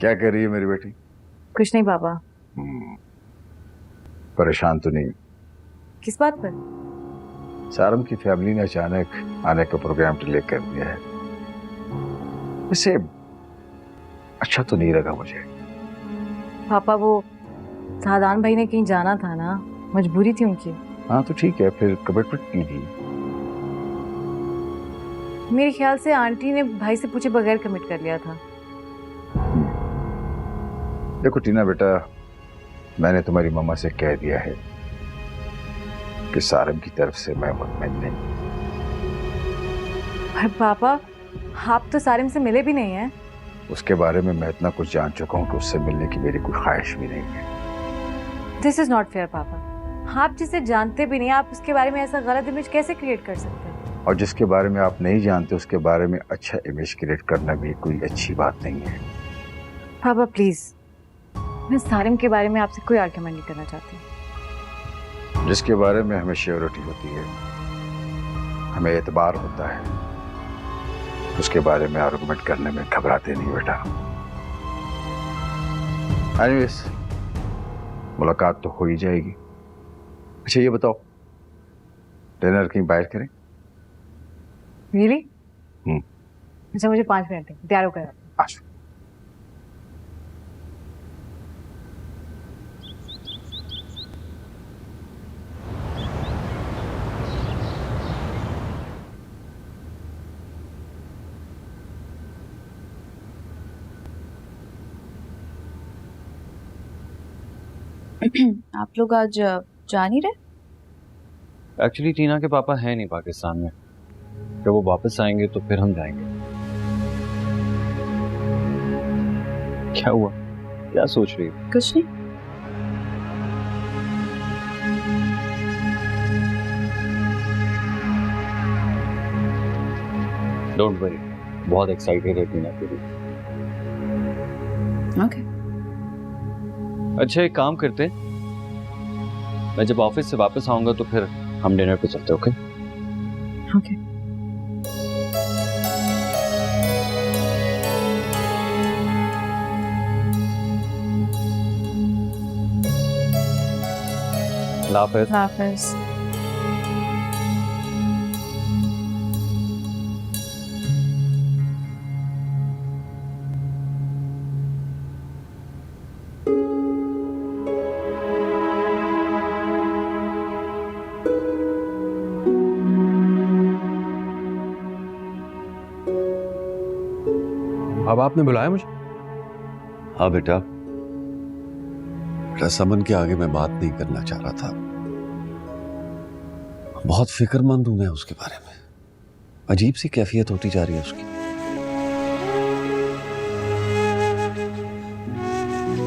क्या कर रही है मेरी बेटी? कुछ नहीं पापा। परेशान तो नहीं? किस बात पर? सारम की फैमिली ने अचानक आने का प्रोग्राम डिले कर दिया है। इसे अच्छा तो नहीं लगा मुझे। पापा वो सादान भाई ने कहीं जाना था ना, मजबूरी थी उनकी। हाँ तो ठीक है, फिर कमिटमेंट कीजिए। मेरे ख्याल से आंटी ने भाई से पूछे बगैर कमिट कर लिया था। देखो टीना बेटा, मैंने तुम्हारी मम्मा से कह दिया है कि सारम की तरफ से मैं मुतमईन नहीं। पर पापा आप तो सारिम से मिले भी नहीं हैं। उसके बारे में मैं इतना कुछ जान चुका हूँ कि उससे मिलने की मेरी कोई ख्वाहिश भी नहीं है। दिस इज नॉट फेयर पापा। आप जिसे जानते भी नहीं, आप उसके बारे में ऐसा गलत इमेज कैसे क्रिएट कर सकते हैं? और जिसके बारे में आप नहीं जानते उसके बारे में अच्छा इमेज क्रिएट करना भी कोई अच्छी बात नहीं है। पापा प्लीज, मैं सारिम के बारे में आपसे कोई आर्ग्यूमेंट नहीं करना चाहती। जिसके बारे में हमें श्योरिटी होती है, हमें एतबार होता है, उसके बारे में आर्गुमेंट करने में घबराते नहीं बेटा। एनीवेज, मुलाकात तो हो ही जाएगी। अच्छा ये बताओ, डिनर कहीं बाहर करें? रियली? अच्छा मुझे 5 मिनट है, तैयार होकर आज आप लोग आज जा नहीं रहे? एक्चुअली टीना के पापा हैं नहीं पाकिस्तान में। जब वो वापस आएंगे तो फिर हम जाएंगे। क्या हुआ, क्या सोच रही है? कुछ नहीं। डोंट वरी, बहुत एक्साइटेड है टीना के लिए। ओके। अच्छा एक काम करते हैं, मैं जब ऑफिस से वापस आऊंगा तो फिर हम डिनर पे चलते। Okay okay. हाफिज। हाफिज। अब आपने बुलाया मुझे? हाँ बेटा, रसमन के आगे मैं बात नहीं करना चाह रहा था। बहुत फिक्रमंद हूं मैं उसके बारे में। अजीब सी कैफियत होती जा रही है उसकी।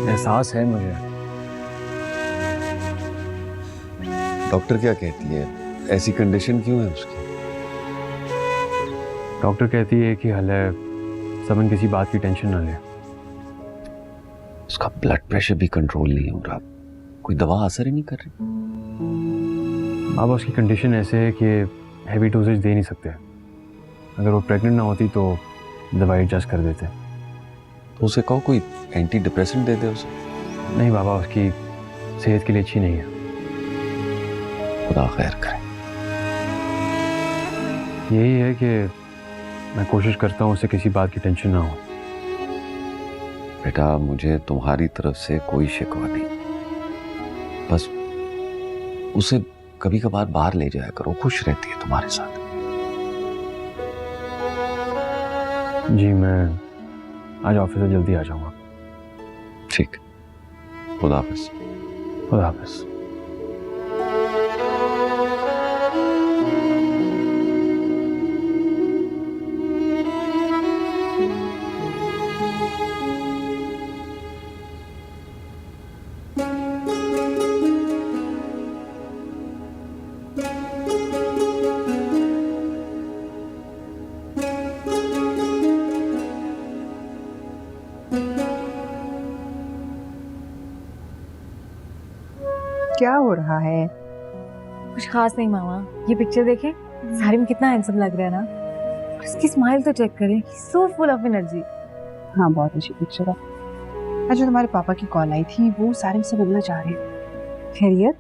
एहसास है मुझे। डॉक्टर क्या कहती है, ऐसी कंडीशन क्यों है उसकी? डॉक्टर कहती है कि हले समन किसी बात की टेंशन ना ले। उसका ब्लड प्रेशर भी कंट्रोल नहीं हो रहा, कोई दवा असर ही नहीं कर रही। अब उसकी कंडीशन ऐसे है कि हैवी डोजेज दे नहीं सकते। अगर वो प्रेग्नेंट ना होती तो दवाई एडजस्ट कर देते। तो उसे कहो कोई एंटी डिप्रेसेंट दे दे उसे। नहीं बाबा, उसकी सेहत के लिए अच्छी नहीं है। खुदा खैर करे। यही है कि मैं कोशिश करता हूँ उसे किसी बात की टेंशन ना हो। बेटा मुझे तुम्हारी तरफ से कोई शिकवा नहीं, बस उसे कभी कभार बाहर ले जाया करो, खुश रहती है तुम्हारे साथ। जी मैं आज ऑफिस से जल्दी आ जाऊंगा। ठीक, खुदा हाफिज। खुदा हाफिज। क्या हो रहा है? कुछ खास नहीं मामा, ये पिक्चर देखें, सारिम कितना हैंडसम लग रहा है ना। और उसकी स्माइल तो चेक करें, सो फुल ऑफ एनर्जी। हाँ बहुत अच्छी पिक्चर है। आज जो तुम्हारे पापा की कॉल आई थी वो सारिम से मिलना चाह रहे हैं। खैरियत?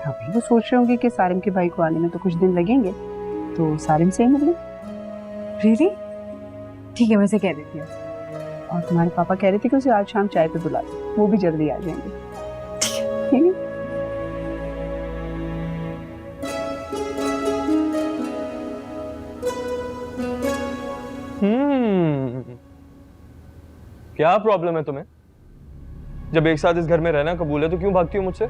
हाँ भाई, वो सोच रहे होंगे कि सारिम के भाई को आने में तो कुछ दिन लगेंगे, तो सारिम से ही मिल लें। रियली? ठीक है, मैं उसे कह देती हूँ। और तुम्हारे पापा कह रहे थे कि उसे आज शाम चाय पे बुला दो, वो भी जल्दी आ जाएंगे। ठीक है। क्या प्रॉब्लम है तुम्हें? जब एक साथ इस घर में रहना कबूल है तो क्यों भागती हो मुझसे?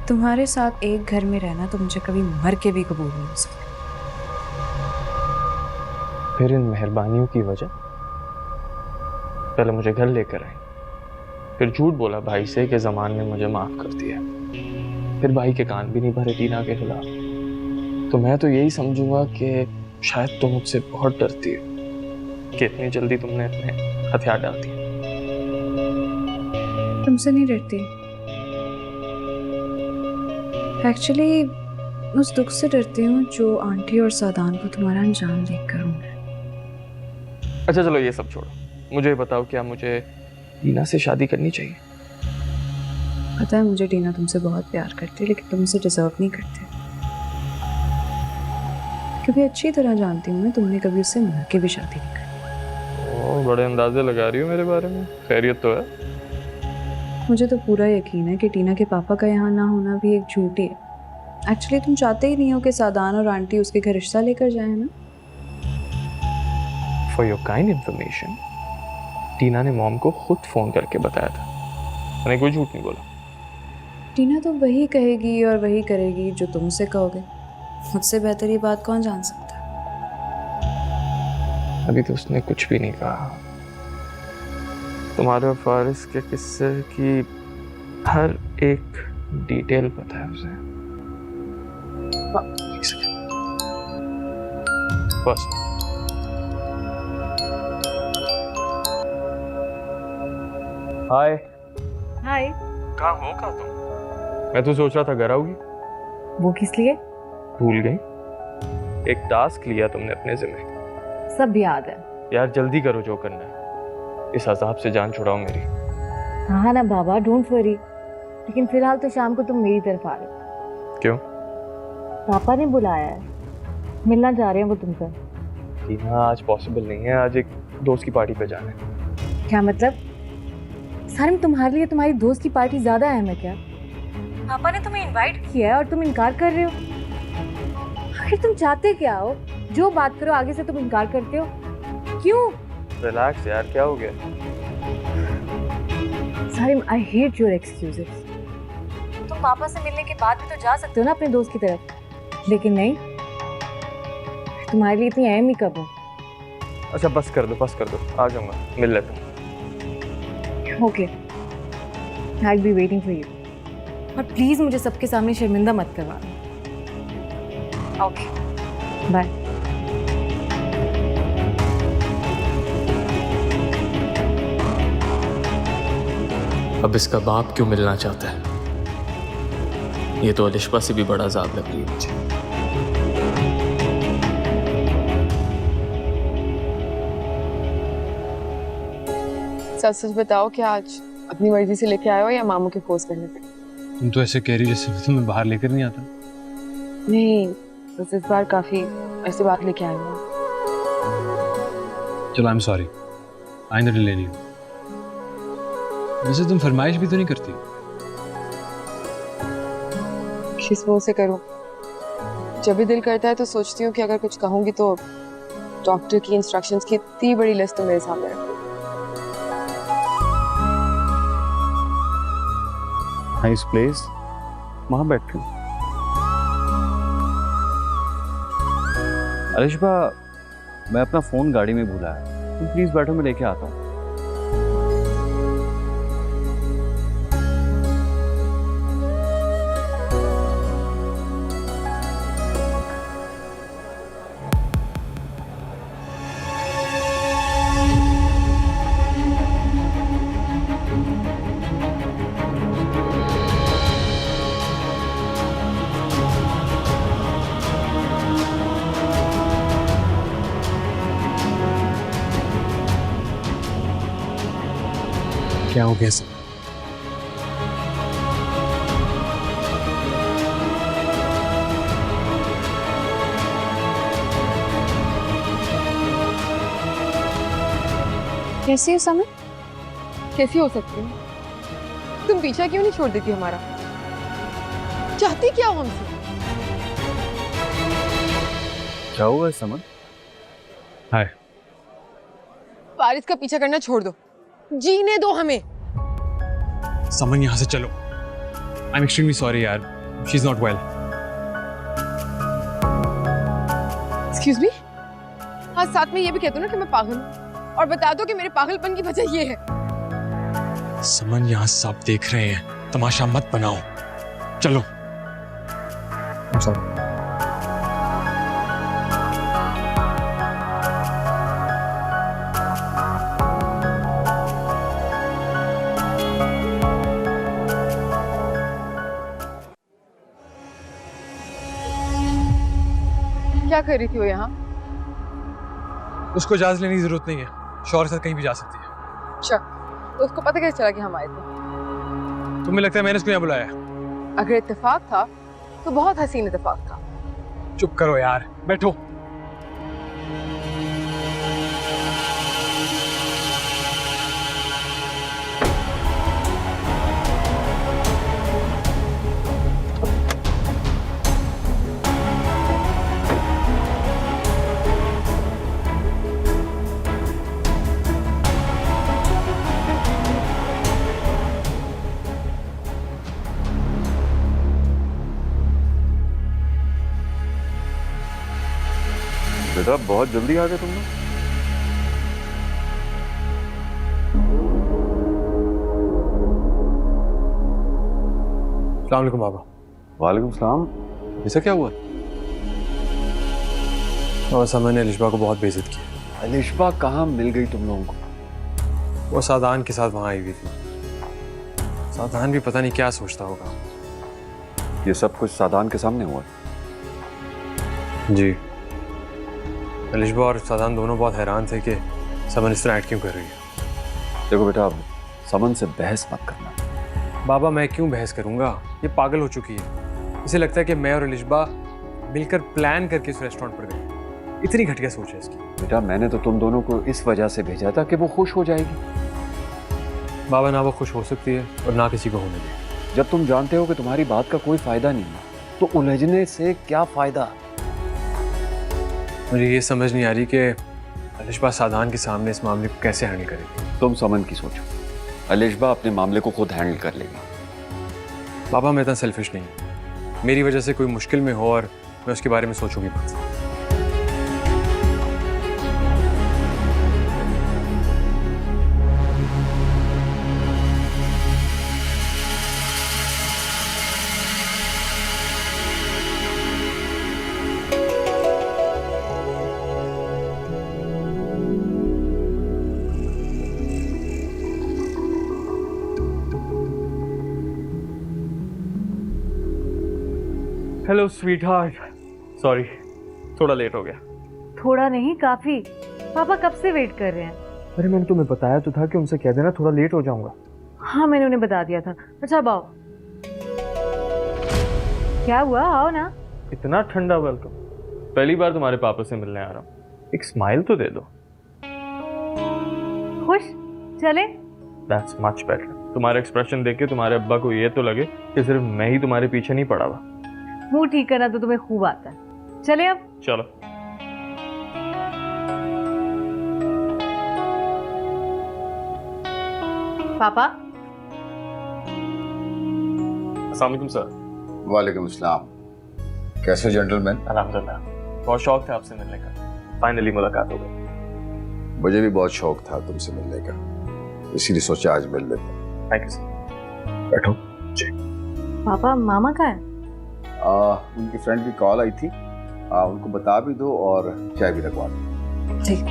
तुम्हारे साथ एक घर में रहना तो मुझे कभी मर के भी कबूल नहीं हो सकता। फिर इन मेहरबानियों की वजह? पहले मुझे घर लेकर आई, फिर झूठ बोला भाई से कि जमान ने मुझे माफ कर दिया, फिर भाई के कान भी नहीं भरे टीना के खिलाफ। तो मैं तो यही समझूंगा कि शायद तुम मुझसे बहुत डरती हो कि इतनी जल्दी तुमने अपने हथियार डाल दिए। तुमसे नहीं डरती, एक्चुअली उस दुख से डरती हूँ जो आंटी और सादान को तुम्हारा अंजाम देखकर हुआ। अच्छा चलो ये सब छोड़ो, मुझे बताओ क्या मुझे टीना से शादी करनी चाहिए? पता है मुझे टीना तुमसे बहुत प्यार करती है, लेकिन तुम उसे डिजर्व नहीं करते, क्योंकि अच्छी तरह जानती हूँ मैं तुमने कभी उससे मर के भी शादी नहीं करी। बड़े अंदाजे लगा रही हो मेरे बारे में। खैरियत तो है? मुझे तो पूरा यकीन है कि टीना के पापा का यहाँ ना होना भी एक झूठ ही है। एक्चुअली तुम चाहते ही नहीं हो कि सादान और आंटी उसके घर रिश्ता लेकर जाए ना। फॉर योर काइंड इन्फॉर्मेशन, टीना ने मॉम को खुद फोन करके बताया था, मैंने कोई झूठ नहीं बोला। टीना तो वही कहेगी और वही करेगी जो तुम उसे कहोगे, मुझसे बेहतर ये बात कौन जान सकता है। अभी तो उसने कुछ भी नहीं कहा। तुम्हारे और फारिस के किस्से की हर एक डिटेल पता है उसे। बस हाय। हाय। कहाँ हो तुम? मैं तो सोच रहा था घर आओगी। वो किस लिए? भूल गई? एक टास्क लिया तुमने अपने जिम्मे। सब याद है। यार जल्दी करो जो करना है, इस अजाब से जान छुड़ाओ मेरी। हाँ ना बाबा, डोंट वरी। लेकिन फिलहाल तो शाम को तुम मेरी तरफ आ रहे हो। क्यों? पापा ने बुलाया है, मिलना चाह रहे हैं वो तुमसे। टीना आज पॉसिबल नहीं है, आज एक दोस्त की पार्टी पे जाना है। क्या मतलब? सारिम, तुम्हारे लिए तुम्हारी दोस्त की पार्टी ज्यादा अहम है क्या? पापा ने तुम्हें इनवाइट किया है और तुम इनकार कर रहे हो। आखिर तुम चाहते क्या हो? जो बात करो आगे से तुम इनकार करते हो, क्यों? रिलैक्स यार, क्या हो गया? Sarim, I hate your excuses. तुम पापा से मिलने के बाद भी तो जा सकते हो ना अपने दोस्त की तरफ, लेकिन नहीं, तुम्हारे लिए इतनी अहम ही कब हो? अच्छा बस कर दो, आ जाऊंगा, मिल लेता हूँ। Okay, I will be waiting for you. और प्लीज मुझे सबके सामने शर्मिंदा मत करवाना। Okay, bye. अब इसका बाप क्यों मिलना चाहता है? ये तो अलिशबा से भी बड़ा अजाब लग रही है मुझे। सच सच बताओ कि आज अपनी मर्जी से लेके आए हो या मामू के फोर्स करने पे? तुम तो ऐसे कह रही जैसे तुम्हें बाहर लेकर नहीं आता। नहीं, बस इस बार काफी ऐसी बात लेके आए हो। चलो आई एम सॉरी, आइंदा डिले नहीं। वैसे तुम फरमाइश भी तो नहीं करती। किस मुंह से करूं? जब भी दिल करता है तो सोचती हूँ कि अगर कुछ कहूंगी तो डॉक्टर की इंस्ट्रक्शंस की इतनी बड़ी लिस्ट तो मेरे सामने रखो। नाइस प्लेस, वहां बैठो। अलिशबा, मैं अपना फोन गाड़ी में भूला है, तुम प्लीज बैठो, मैं लेके आता हूँ। क्या हो गया सब? कैसे हो समन? कैसी हो सकती है? तुम पीछा क्यों नहीं छोड़ देती हमारा? चाहती क्या हो हमसे? क्या हुआ समन? हाय। पारिस का पीछा करना छोड़ दो, जीने दो हमें। समन यहाँ से चलो। आई एम एक्सट्रीमली सॉरी यार, she is not well. Excuse me? हाँ, साथ में ये भी कह दो ना कि मैं पागल हूँ, और बता दो कि मेरे पागलपन की वजह ये है। समन यहाँ सब देख रहे हैं, तमाशा मत बनाओ। चलो। I'm sorry. क्या कर रही थी वो यहाँ? उसको इजाजत लेने की जरूरत नहीं है, शौहर के साथ कहीं भी जा सकती है। अच्छा, तो उसको पता कैसे चला कि हम आए थे? तुम्हें लगता है मैंने उसको यहाँ बुलाया? अगर इत्तेफाक था तो बहुत हसीन इत्तेफाक था। चुप करो यार, बैठो। बेटा बहुत जल्दी आ गए तुम लोग। अस्सलाम वालेकुम बाबा। वालेकुम सलाम। ऐसा क्या हुआ? और समन ने अलिशबा को बहुत बेइज्जत किया। अलिशबा कहाँ मिल गई तुम लोगों को? वो सादान के साथ वहाँ आई हुई थी। सादान भी पता नहीं क्या सोचता होगा। ये सब कुछ सादान के सामने हुआ? जी। अलिशबा और सादान दोनों बहुत हैरान थे कि समन इस तरह एक्ट क्यों कर रही है। देखो बेटा, अब समन से बहस मत करना। बाबा मैं क्यों बहस करूंगा? ये पागल हो चुकी है। इसे लगता है कि मैं और अलिशबा मिलकर प्लान करके इस रेस्टोरेंट पर गए। इतनी घटिया सोच है इसकी। बेटा मैंने तो तुम दोनों को इस वजह से भेजा था कि वो खुश हो जाएगी। बाबा ना वो खुश हो सकती है और ना किसी को होने दे। जब तुम जानते हो कि तुम्हारी बात का कोई फायदा नहीं है तो उलझने से क्या फायदा? मुझे ये समझ नहीं आ रही कि अलिशबा सादान के सामने इस मामले को कैसे हैंडल करेगी। तुम समन की सोचो, अलिशबा अपने मामले को खुद हैंडल कर लेगी। बाबा मैं इतना सेल्फिश नहीं हूँ। मेरी वजह से कोई मुश्किल में हो और मैं उसके बारे में सोचूंगी मत। हेलो स्वीट हार्ट, सॉरी थोड़ा लेट हो गया। थोड़ा नहीं, काफी। पापा कब से वेट कर रहे हैं। अरे मैंने तुम्हें बताया तो था कि उनसे कह देना थोड़ा लेट हो जाऊंगा। हाँ मैंने उन्हें बता दिया था। अच्छा अब आओ। क्या हुआ, आओ ना। इतना ठंडा वेलकम, पहली बार तुम्हारे पापा से मिलने आ रहा हूँ। एक स्माइल तो दे दो। खुश? चले? That's much better. तुम्हारा एक्सप्रेशन देख के तुम्हारे अब्बा को ये तो लगे कि सिर्फ मैं ही तुम्हारे पीछे नहीं पड़ा हुआ। मुंह ठीक करना तो तुम्हें खूब आता है। चले अब? चलो। पापा। अस्सलाम वालेकुम सर। वालेकुम सलाम। कैसे जेंटलमैन? अल्हम्दुलिल्लाह, बहुत शौक था आपसे मिलने का। फाइनली मुलाकात हो गई। मुझे भी बहुत शौक था तुमसे मिलने का, इसीलिए सोचा आज मिल लेते। Thank you sir. बैठो। पापा मामा कहाँ है? उनकी फ्रेंड की कॉल आई थी, उनको बता भी दो और चाय भी रखवा दो। ठीक।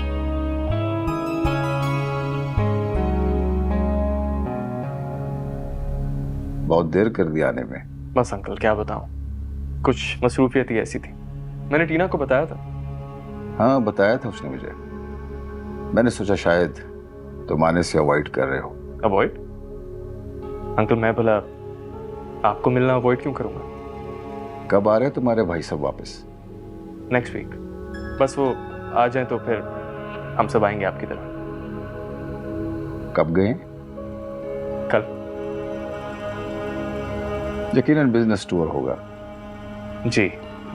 बहुत देर कर दी आने में। बस अंकल क्या बताऊं, कुछ मसरूफियत ही ऐसी थी। मैंने टीना को बताया था। हाँ बताया था उसने मुझे। मैंने सोचा शायद तुम आने से अवॉइड कर रहे हो। अवॉइड? अंकल मैं भला आपको मिलना अवॉइड क्यों करूँगा? कब आ रहे हैं तुम्हारे भाई सब वापस? Next week. बस वो आ जाए तो फिर हम सब आएंगे आपकी तरफ। कब गए? कल। यकीनन बिजनेस टूर होगा। जी,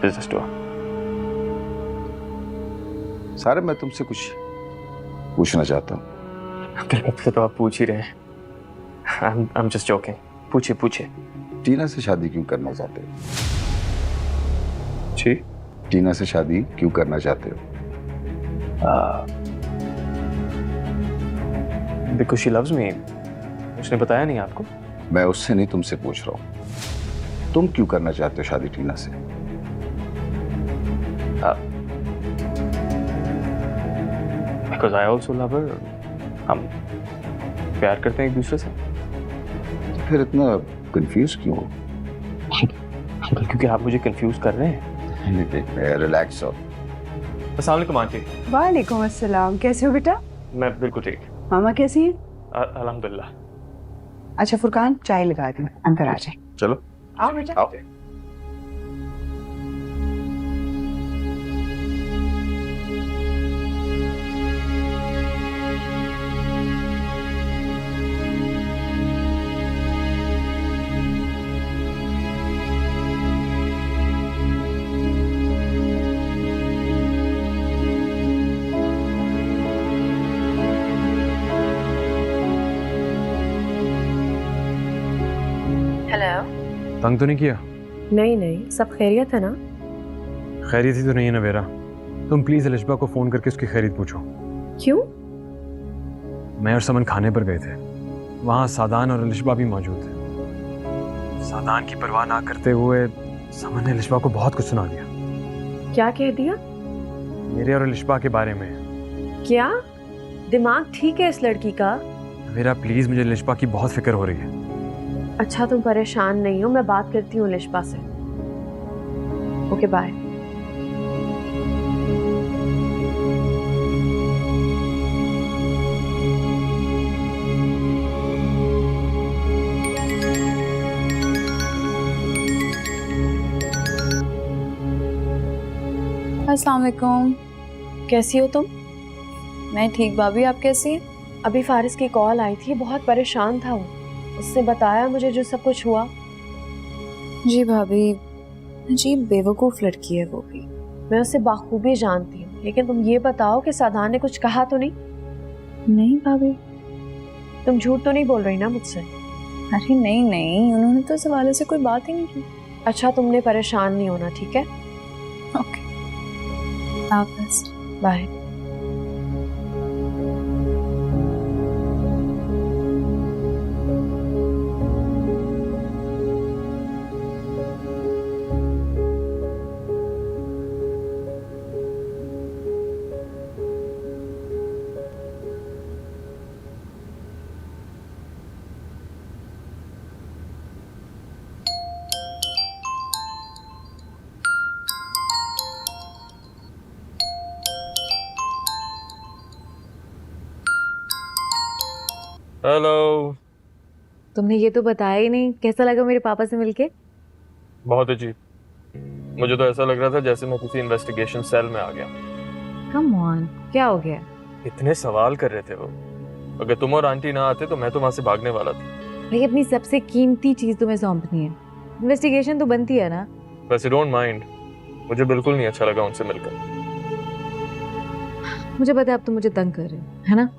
बिजनेस टूर। सारे मैं तुमसे कुछ पूछना चाहता हूँ। अंकल मुझसे तो आप पूछ ही रहे हैं। I'm just joking। पूछिए पूछिए। टीना से शादी क्यों करना चाहते हो? जी? टीना से शादी क्यों करना चाहते हो? Because she loves me। उसने बताया नहीं आपको? मैं उससे नहीं तुमसे पूछ रहा हूँ। तुम क्यों करना चाहते हो शादी टीना से? Because I also love her। हम प्यार करते हैं एक दूसरे से। तो फिर इतना कंफ्यूज क्यों हो? अंकल क्योंकि आप मुझे कंफ्यूज कर रहे हैं। रिलैक्स हो। अस्सलाम वालेकुम आंटी। वालेकुम अस्सलाम, कैसे हो बेटा? मैं बिल्कुल ठीक। मामा कैसी हैं? अल्हम्दुलिल्लाह। अच्छा फुरकान, चाय लगा दी, अंदर आ जाए। चलो आओ बेटा। आओ। हेलो। तंग तो नहीं किया? नहीं नहीं, सब खैरियत है ना? खैरियत ही तो नहीं है ना वेरा। तुम प्लीज़ अलिशबा को फ़ोन करके उसकी खैरियत पूछो। क्यों? मैं और समन खाने पर गए थे, वहाँ सादान और अलिशबा भी मौजूद थे। सादान की परवाह ना करते हुए समन ने अलिशबा को बहुत कुछ सुना दिया। क्या कह दिया? मेरे और अलिशबा के बारे में। क्या दिमाग ठीक है इस लड़की का? वेरा प्लीज़, मुझे अलिशबा की बहुत फिक्र हो रही है। अच्छा तुम परेशान नहीं हो, मैं बात करती हूँ लिशबा से। Okay bye. अस्सलाम वालेकुम। कैसी हो तुम? मैं ठीक भाभी, आप कैसी हैं? अभी फारिस की कॉल आई थी, बहुत परेशान था वो। उसने बताया मुझे जो सब कुछ हुआ। जी भाभी, अजीब बेवकूफ़ लड़की है वो भी। मैं उसे बाखूबी जानती हूँ, लेकिन तुम ये बताओ कि सादान ने कुछ कहा तो नहीं? नहीं भाभी। तुम झूठ तो नहीं बोल रही ना मुझसे? अरे नहीं नहीं, उन्होंने तो इस हवाले से कोई बात ही नहीं की। अच्छा तुमने परेशान नहीं होना, ठीक है? ओके, आप बेस्ट। बाय। हेलो। तुमने ये तो बताया ही नहीं, कैसा लगा मेरे पापा से मिलके? बहुत अजीब। मुझे तो ऐसा लग रहा था जैसे मैं किसी इन्वेस्टिगेशन सेल में आ गया। कम ऑन, क्या हो गया? इतने सवाल कर रहे थे वो। अगर तुम और आंटी ना आते तो मैं तो वहां से भागने वाला था। भाई अपनी सबसे कीमती चीज तुम्हें सौंपनी है, इन्वेस्टिगेशन तो बनती है ना। वैसे डोंट माइंड, मुझे बिल्कुल नहीं अच्छा लगा उनसे मिलकर। मुझे पता है अब तुम मुझे तंग कर रहे हो, है ना?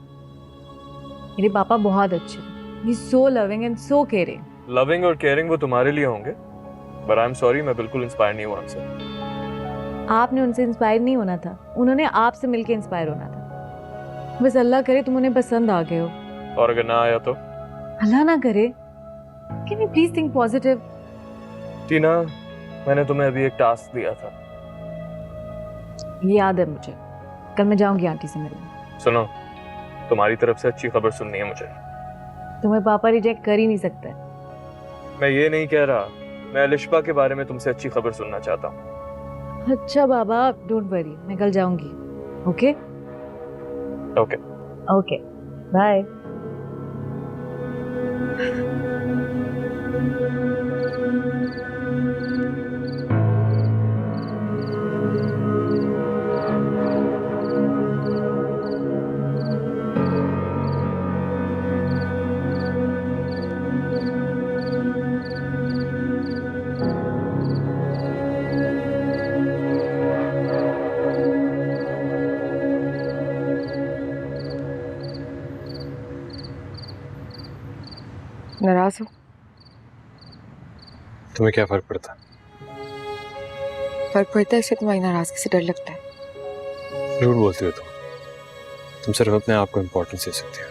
मेरे पापा बहुत अच्छे, ही so loving and so caring. Loving और केयरिंग वो तुम्हारे लिए होंगे, बट आई एम सॉरी, मैं बिल्कुल इंस्पायर नहीं हुआ उनसे। आपने उनसे इंस्पायर नहीं होना था, उन्होंने आपसे मिलके इंस्पायर होना था। बस अल्लाह करे तुम उन्हें पसंद आ गए हो। और अगर ना आया तो? अल्लाह ना करे। Can you please think positive? Tina, मैंने तुम्हें अभी एक टास्क दिया था। याद है मुझे, कल मैं जाऊंगी आंटी से मिलने। सुनो, तुम्हारी तरफ से अच्छी खबर सुननी है मुझे। तुम्हें पापा रिजेक्ट कर ही नहीं सकते। मैं ये नहीं कह रहा, मैं अलिशबा के बारे में तुमसे अच्छी खबर सुनना चाहता हूँ। अच्छा बाबा, डोंट वरी, मैं कल जाऊंगी। Okay okay okay, bye. नाराज हो? तुम्हें क्या फर्क पड़ता? फर्क पड़ता है, इससे तुम्हारी नाराजगी से डर लगता है। झूठ बोलती हो तुम सिर्फ अपने आप को इम्पोर्टेंस दे सकती हो।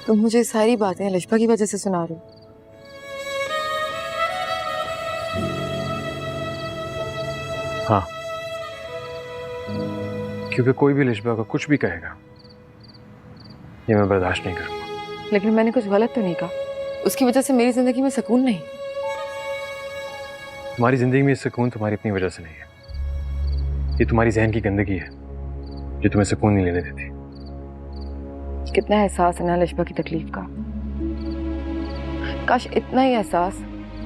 तुम मुझे सारी बातें लिशबा की वजह से सुना रहे हो। हाँ, क्योंकि कोई भी लिशबा को कुछ भी कहेगा ये मैं बर्दाश्त नहीं करूंगा। लेकिन मैंने कुछ गलत तो नहीं कहा, उसकी वजह से मेरी जिंदगी में सुकून नहीं। तुम्हारी जिंदगी में सुकून तुम्हारी अपनी वजह से नहीं है, ये तुम्हारी जहन की गंदगी है जो तुम्हें सुकून नहीं लेने देती। कितना एहसास है ना लिशबा की तकलीफ का। काश इतना ही एहसास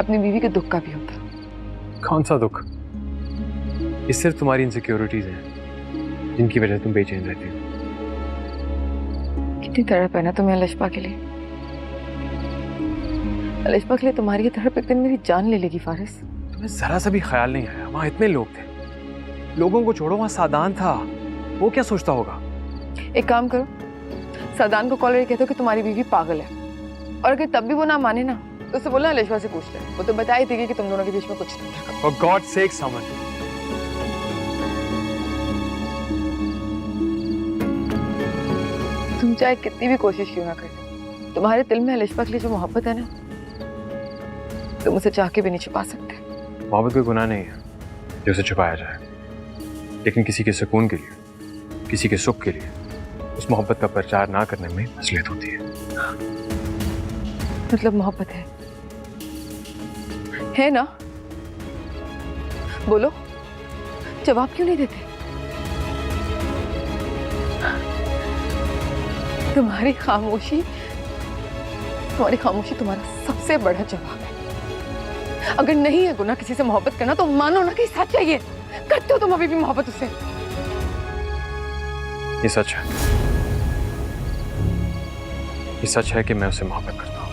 अपनी बीवी के दुख का भी होता। कौन सा दुख? ये सिर्फ तुम्हारी इनसिक्योरिटीज हैं जिनकी वजह से तुम बेचैन रहती हो। कितनी तड़प है ना तुम्हें लिशबा के लिए। लिशबा के लिए तुम्हारी ये तड़प एक दिन मेरी जान ले लेगी फारिस। तुम्हें जरा सा भी ख्याल नहीं आया वहां इतने लोग थे। लोगों को छोड़ो, वहां सादान था, वो क्या सोचता होगा? एक काम करो, सादान को कॉल करके कहते हो कि तुम्हारी बीवी पागल है, और अगर तब भी वो ना माने ना तो उससे बोलना लिशबा से पूछ ले, वो तो बता ही देगी कि तुम दोनों के बीच में कुछ नहीं था। For God's sake, समन। तुम चाहे कितनी भी कोशिश क्यों ना करें, तुम्हारे दिल में लिशबा के लिए जो मोहब्बत है ना, तुम उसे चाह के भी नहीं छुपा सकते। मोहब्बत कोई गुनाह नहीं है जो उसे छुपाया जाए, लेकिन किसी के सुकून के लिए, किसी के सुख के लिए उस मोहब्बत का प्रचार ना करने में असलियत होती है। मतलब मोहब्बत है ना? बोलो, जवाब क्यों नहीं देते? तुम्हारी खामोशी तुम्हारा सबसे बड़ा जवाब है। अगर नहीं है गुनाह किसी से मोहब्बत करना तो मानो ना कि सच है ये। करते हो तुम अभी भी मोहब्बत उससे? ये सच है, ये सच है कि मैं उससे मोहब्बत करता हूं,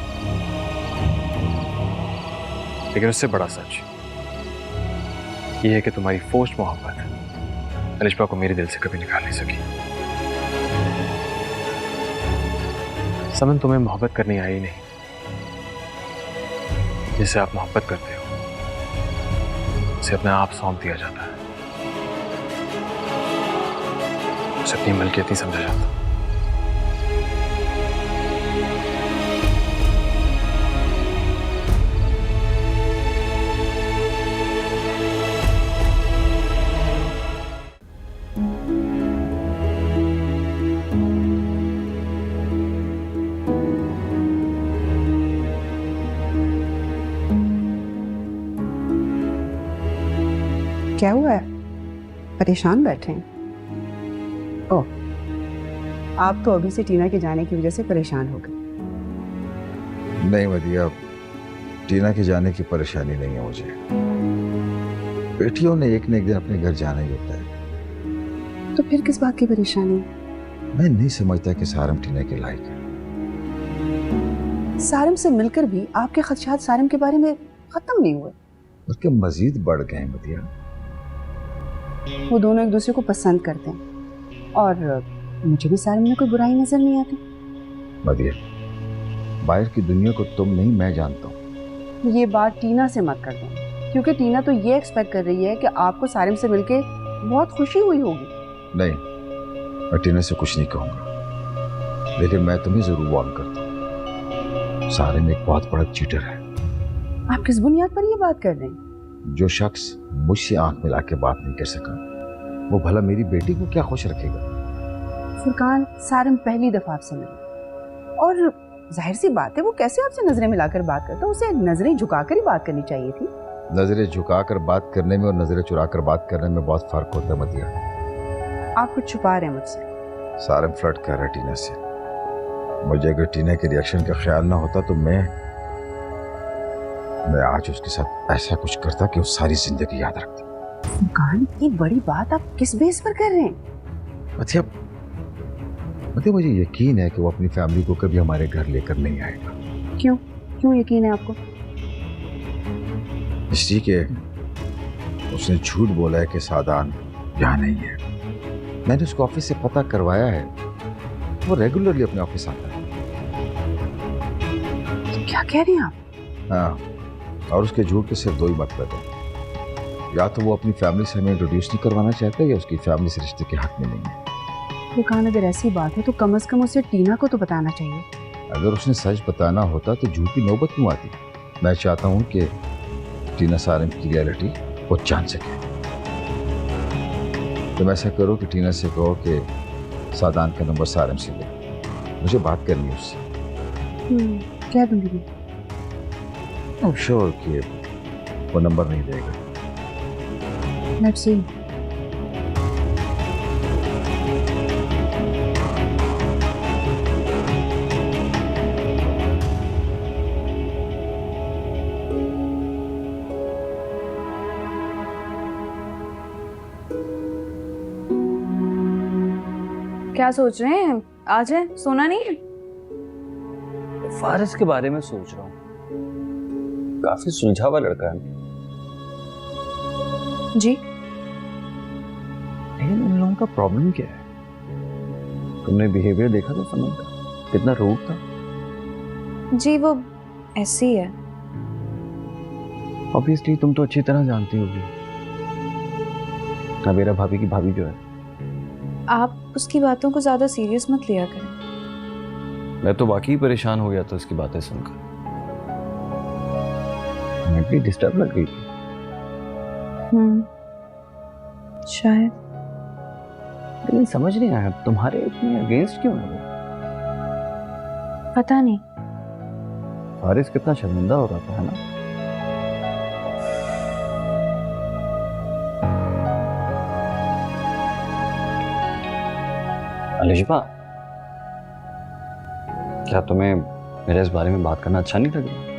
लेकिन उससे बड़ा सच ये है कि तुम्हारी फोर्स्ड मोहब्बत लिशबा को मेरे दिल से कभी निकाल नहीं सकी। समन, तुम्हें मोहब्बत करनी आई नहीं। जिसे आप मोहब्बत करते हो उसे अपने आप सौंप दिया जाता है, उसे अपनी मलकियत नहीं समझा जाता। क्या हुआ है? परेशान बैठे हैं? ओह, आप तो अभी से टीना के जाने की वजह से परेशान हो गए। नहीं मदिया, टीना के जाने की परेशानी नहीं है मुझे। बेटियों ने एक न एक दिन अपने घर जाना ही होता है। तो फिर किस बात की परेशानी है? मैं नहीं समझता कि सारम टीना के लायक है। सारम से मिलकर भी आपके खदशात सारम के बारे में खत्म नहीं हुए, बल्कि मजीद बढ़ गए हैं मदिया। वो दोनों एक दूसरे को पसंद करते हैं और मुझे भी सारम में कोई बुराई नजर नहीं आती। मदिया, बाहर की दुनिया को तुम नहीं, मैं जानता हूँ। ये बात टीना से मत कर दें, क्योंकि टीना तो ये एक्सपेक्ट कर रही है कि आपको सारम से मिलके बहुत खुशी हुई होगी। नहीं, मैं टीना से कुछ नहीं कहूँगा, लेकिन मैं तुम्हें जरूर वार्न करता हूँ, सारम एक बहुत बड़ा चीटर है। आप किस बुनियाद पर ये बात कर रहे हैं? जो शख्स मुझसे आंख मिला के बात नहीं कर सका, वो भला मेरी बेटी को क्या खुश रखेगा? फुरकान, सारम पहली दफा आपसे मिली और जाहिर सी बात है वो कैसे आपसे नजरें मिलाकर बात करता है? उसे नजरें झुकाकर ही बात करनी चाहिए थी। नजरें झुकाकर बात करने में और नजरें चुराकर बात करने में बहुत फर्क होता है मदिया। आप कुछ छुपा रहे हैं मुझसे। सारम फ्लर्ट कर रहा है टीना से। मुझे अगर टीना के रिएक्शन का ख्याल ना होता तो मैं आज उसके साथ ऐसा कुछ करता कि वो सारी जिंदगी याद रखता। फुरकान, इतनी बड़ी बात आप किस बेस पर कर रहे हैं? मतलब मुझे यकीन है कि वो अपनी फैमिली को कभी हमारे घर लेकर नहीं आएगा। क्यों यकीन है आपको? इसलिए कि उसने झूठ बोला है कि सादान यहाँ नहीं है। मैंने उसको ऑफिस से पता करवाया है, वो रेगुलरली अपने ऑफिस आता है। क्या कह रही हैं आप? हाँ, और उसके झूठ के सिर्फ दो ही मतलब है, या तो वो अपनी फैमिली से हमें इंट्रोड्यूस नहीं करवाना चाहता या उसकी फैमिली से रिश्ते के हक में नहीं है। मुस्कान, अगर ऐसी बात है तो कम से कम उसे टीना को तो बताना चाहिए। अगर उसने सच बताना होता तो झूठ की नौबत क्यों आती? मैं चाहता हूँ कि टीना सारिम की रियलिटी वो जान सके। तुम ऐसा करो कि टीना से कहो कि सादान का नंबर सारिम से ले, मुझे बात करनी है उससे। कह दूंगी मैं। आई एम श्योर कि वो नंबर नहीं देगा। Let's see. क्या सोच रहे हैं? आ जाए, सोना नहीं है? फारिस के बारे में सोच रहा हूँ, काफी सुलझावा लड़का है जी। लेकिन इन लोगों का प्रॉब्लम क्या है? तुमने बिहेवियर देखा था सनम का, कितना रूड था। जी वो ऐसी ही है। ऑब्वियसली तुम तो अच्छी तरह जानती होगी नबीरा भाभी की भाभी जो है। आप उसकी बातों को ज्यादा सीरियस मत लिया करें। मैं तो वाकई परेशान हो गया था उसकी बातें सुनकर, मेंटली डिस्टर्ब लग गई थी। शायद। लेकिन समझ नहीं आया तुम्हारे इतने अगेंस्ट क्यों है वो? पता नहीं। फारिस कितना शर्मिंदा हो रहा था, है ना? अलिशबा, क्या तुम्हें मेरे इस बारे में बात करना अच्छा नहीं लग रहा?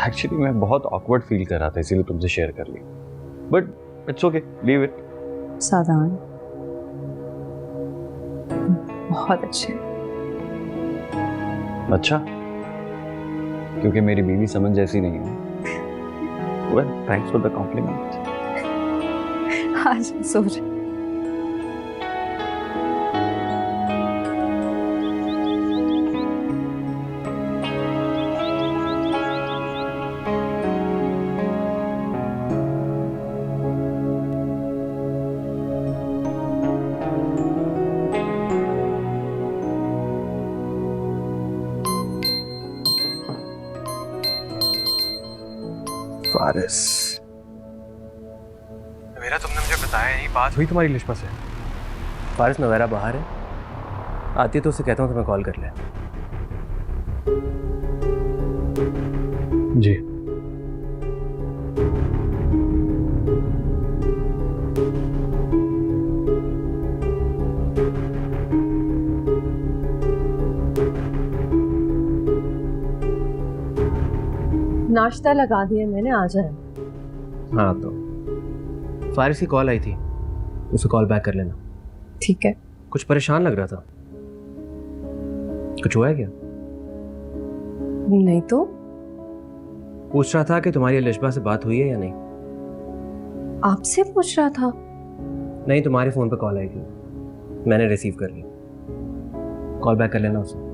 एक्चुअली मैं बहुत ऑकवर्ड फील कर रहा था, इसीलिए तुमसे शेयर कर लिया। But it's okay, leave it. Sadan बहुत अच्छे। अच्छा, क्योंकि मेरी बीवी समझ जैसी नहीं है। Well, thanks for the compliment. आज सोच। फारिस, मेरा तुमने मुझे बताया नहीं, बात हुई तुम्हारी लिशबा से? फारिस नवेरा बाहर है, आती है तो उसे कहता हूँ तुम्हें कॉल कर ले। जी। नाश्ता लगा दिया मैंने, आ जाए। हाँ तो फारिस की कॉल आई थी, उसे कॉल बैक कर लेना। ठीक है। कुछ परेशान लग रहा था, कुछ हुआ है क्या? नहीं तो। पूछ रहा था कि तुम्हारी लिशबा से बात हुई है या नहीं। आपसे पूछ रहा था? नहीं, तुम्हारे फोन पे कॉल आई थी, मैंने रिसीव कर ली। कॉल बैक कर लेना उसे।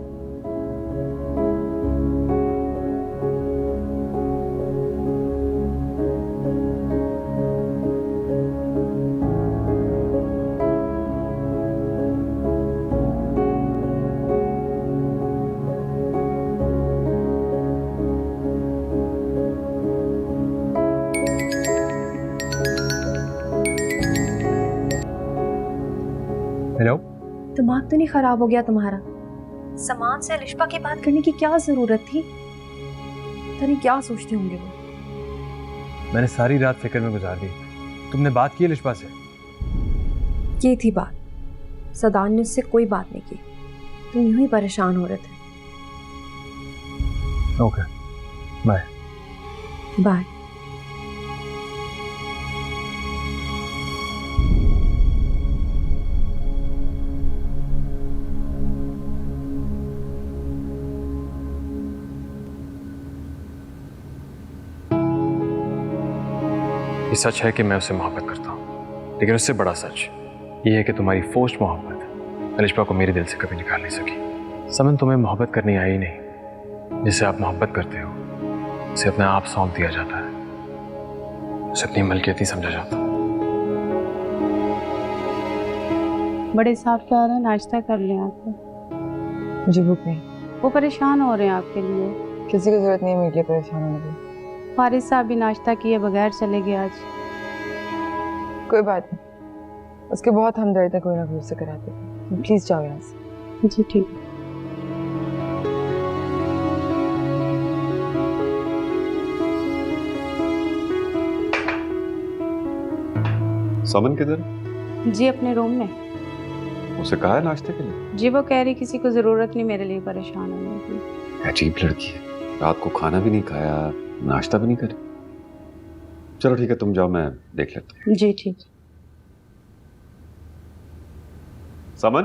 हेलो। दिमाग तो नहीं खराब हो गया तुम्हारा? सामान से लिशबा की बात करने की क्या जरूरत थी? पता नहीं क्या सोचते होंगे वो। मैंने सारी रात फिक्र में गुजार दी। तुमने बात की लिशबा से? ये थी बात। सदान ने उससे कोई बात नहीं की, तुम यूं ही परेशान हो रहे थे। Okay, bye. बाय। ये सच है कि मैं उससे मोहब्बत करता हूँ, लेकिन उससे बड़ा सच ये है कि तुम्हारी फोर्स्ड मोहब्बत लिशबा को मेरे दिल से कभी निकाल नहीं सकी। समन तुम्हें मोहब्बत करनी आई नहीं, जिसे आप मोहब्बत करते हो उसे अपने आप सौंप दिया जाता है, उसे अपनी मलकियत ही समझा जाता है। बड़े साहब क्या हो रहा है, नाश्ता कर लें आप। मुझे भूख नहीं। वो परेशान हो रहे हैं आपके लिए। किसी की जरूरत नहीं है मेरे लिए परेशान होने की। फारिस साहब भी नाश्ता किए बगैर चले गए आज। कोई बात नहीं, उसके बहुत हमदर्द है, कोई ना कोई उससे कराते। प्लीज जाओ यहाँ से। जी ठीक है। समन किधर? जी अपने रूम में। उसे कहा है नाश्ते के लिए? जी वो कह रही किसी को जरूरत नहीं मेरे लिए परेशान होने की। अजीब लड़की है, रात को खाना भी नहीं खाया, नाश्ता भी नहीं करी। चलो ठीक है, तुम जाओ, मैं देख लेता हूँ। जी ठीक। समन,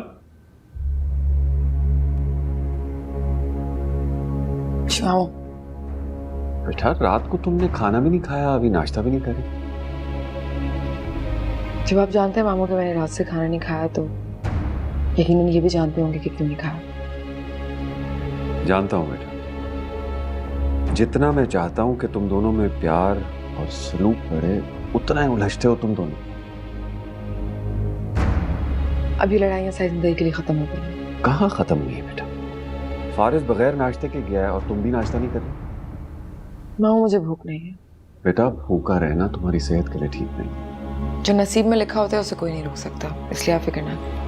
बेटा रात को तुमने खाना भी नहीं खाया, अभी नाश्ता भी नहीं करी। जब आप जानते हैं मामू कि मैंने रात से खाना नहीं खाया तो यकीनन ये भी जानते होंगे कि क्यों नहीं खाया। जानता हूं बेटा, जितना मैं चाहता हूं कि तुम दोनों में प्यार और सलूक बढ़े, उतना ही उलझते हो तुम दोनों। अब ये लड़ाइयाँ सारी जिंदगी के लिए खत्म हो गई। कहाँ खत्म हुई है बेटा? फारिस बगैर नाश्ते के गया है और तुम भी नाश्ता नहीं कर रहे। मामू मुझे भूख नहीं है। बेटा भूखा रहना तुम्हारी सेहत के लिए ठीक नहीं है। जो नसीब में लिखा होता है उसे कोई नहीं रोक सकता, इसलिए आप फिक्र ना करें।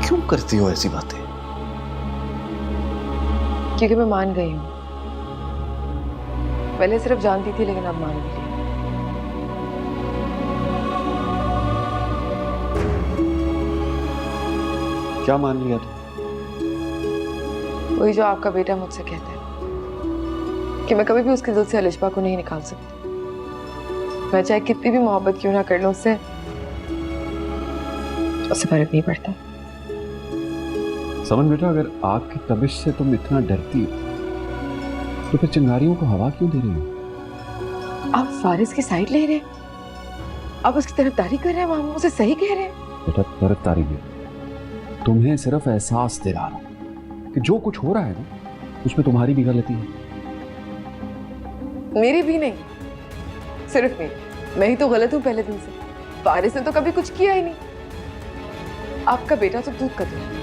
क्यों करती हो ऐसी बातें? क्योंकि मैं मान गई हूँ। पहले सिर्फ जानती थी लेकिन अब मान गई। क्या मान लिया तुम? वही जो आपका बेटा मुझसे कहता है कि मैं कभी भी उसके दिल से अलिशबा को नहीं निकाल सकती। मैं चाहे कितनी भी मोहब्बत क्यों ना कर लूं उससे फर्क नहीं पड़ता। समन बेटा, अगर आग की तपिश से तुम इतना डरती हो तो फिर चिंगारियों को हवा क्यों दे रही हो? आप फारिस की साइड ले रहे हैं, आप उसकी तरफदारी कर रहे हैं, मामू उसे सही कह रहे हैं। बेटा तरफदारी नहीं, तुम्हें सिर्फ एहसास दिला रहा हूं कि जो कुछ हो रहा है ना उसमें तुम्हारी भी गलती है। मेरी भी नहीं, सिर्फ मेरी। मैं ही तो गलत हूं पहले दिन से। फारिस ने तो कभी कुछ किया ही नहीं। आपका बेटा तो दूध का दूध।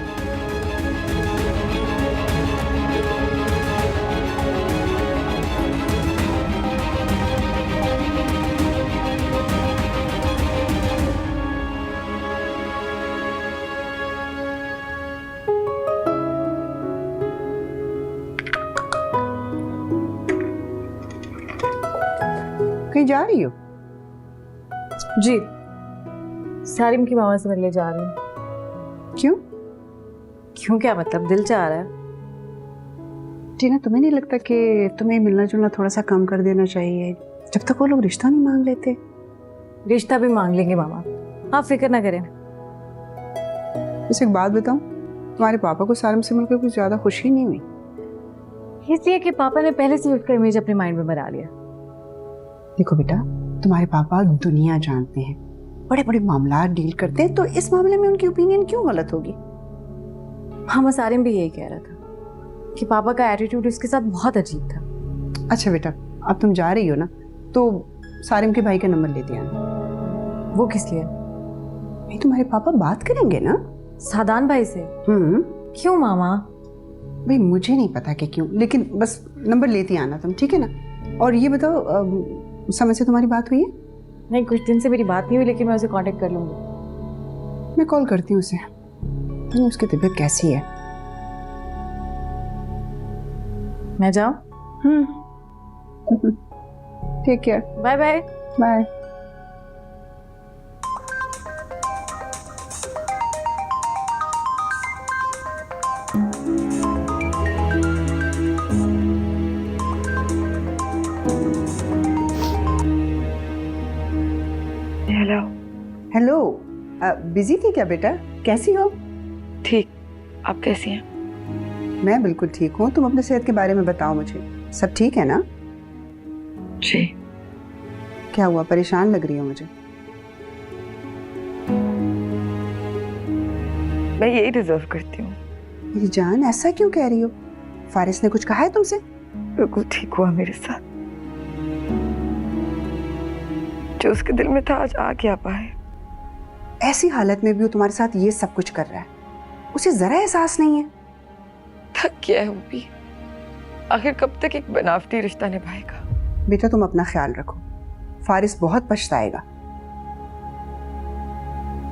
कहीं जा रही हो? जी सारिम की मामा से मिलने जा रही हूँ। क्यों? क्यों क्या मतलब, दिल चाह रहा है। टीना, तुम्हें नहीं लगता कि तुम्हें मिलना जुलना थोड़ा सा कम कर देना चाहिए, जब तक वो लोग रिश्ता नहीं मांग लेते? रिश्ता भी मांग लेंगे मामा, आप फिक्र ना करें। वैसे एक बात बताऊं, तुम्हारे पापा को सारिम से मिलकर कुछ ज्यादा खुशी नहीं हुई। इसलिए कि पापा ने पहले से उसका इमेज अपने माइंड में बना लिया। देखो बेटा, तुम्हारे पापा दुनिया जानते हैं, बड़े बड़े मामला डील करते हैं, तो इस मामले में उनकी ओपिनियन क्यों गलत होगी? हाँ सारिम भी यही कह रहा था कि पापा का एटीट्यूड उसके साथ बहुत अजीब था। अच्छा बेटा, अब तुम जा रही हो ना, तो सारिम के भाई का नंबर ले दिया। वो किस लिए? भाई तुम्हारे पापा बात करेंगे ना सादान भाई से। क्यों मामा? भाई मुझे नहीं पता कि क्यों, लेकिन बस नंबर लेती आना तुम, ठीक है ना? और ये बताओ, समय से तुम्हारी बात हुई है? नहीं, कुछ दिन से मेरी बात नहीं हुई, लेकिन मैं उसे कांटेक्ट कर लूंगी। मैं कॉल करती हूँ उसे। उसकी तबीयत कैसी है? मैं जाऊँ? Take care. Bye bye. Bye. Hello. Hello, busy थी क्या बेटा? कैसी हो? ठीक, आप कैसी हैं? मैं बिल्कुल ठीक हूँ। तुम अपने सेहत के बारे में बताओ मुझे, सब ठीक है ना? जी। क्या हुआ, परेशान लग रही हो मुझे? मैं यही डिजर्व करती हूँ, मेरी जान, ऐसा क्यों कह रही हो? फारिस ने कुछ कहा है तुमसे? बिल्कुल ठीक हुआ मेरे साथ। जो उसके दिल में था आज आ क्या पाए। ऐसी हालत में भी वो तुम्हारे साथ ये सब कुछ कर रहा है, उसे जरा एहसास नहीं है? थक गया है वो भी। आखिर कब तक एक बनावटी रिश्ता निभाएगा? बेटा तुम अपना ख्याल रखो, फारिस बहुत पछताएगा।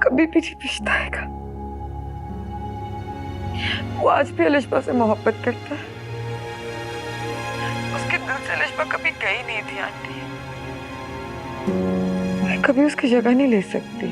कभी भी नहीं पछताएगा। वो आज भी अलिशबा से मोहब्बत करता है। उसके दिल से अलिशबा कभी गई नहीं थी आंटी। मैं कभी उसकी जगह नहीं ले सकती।